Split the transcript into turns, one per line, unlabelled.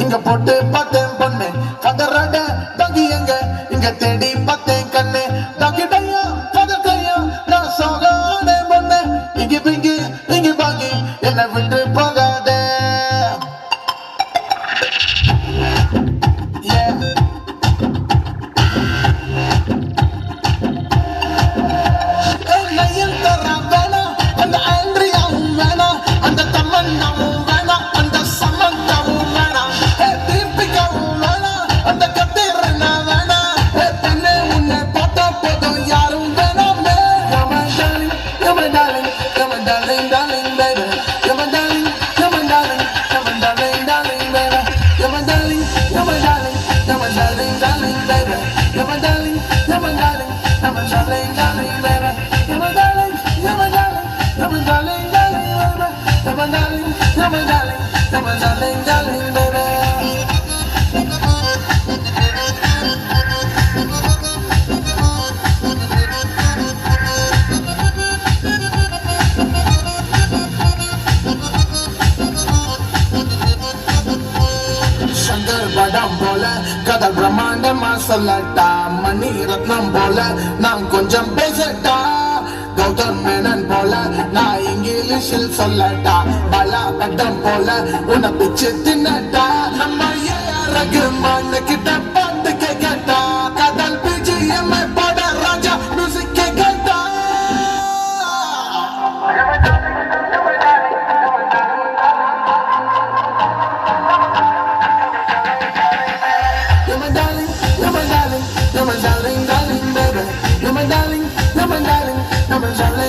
இங்க போட்டு பார்த்தேன் பொண்ணு கதறாட டாகி எங்க இங்க தேடி பார்த்தேன் கண்ணு டாகி டையா பதக்கையா நான் சோகானே பொண்ணு இங்க பிங்கி இங்க பாங்கி என்னை விட்டு போகாதே படம் போல கதை பிரம்மாண்டமா சொல்லட்டா மணி ரத்னம் போல நான் கொஞ்சம் பேசட்டா கௌதம் மேனன் போல நான் இங்கிலீஷில் சொல்லட்டா பலா பட்டம் போல உன்னை பிச்சு தின்னட்டா நம்ம ரகுமான் கிட்ட பாட்டு கேட்டா கதல் பிஜி எம்ஐ பாட ராஜா மியூசிக் கேட்டா You're my darling, darling, baby. You're my darling, darling, you're my darling,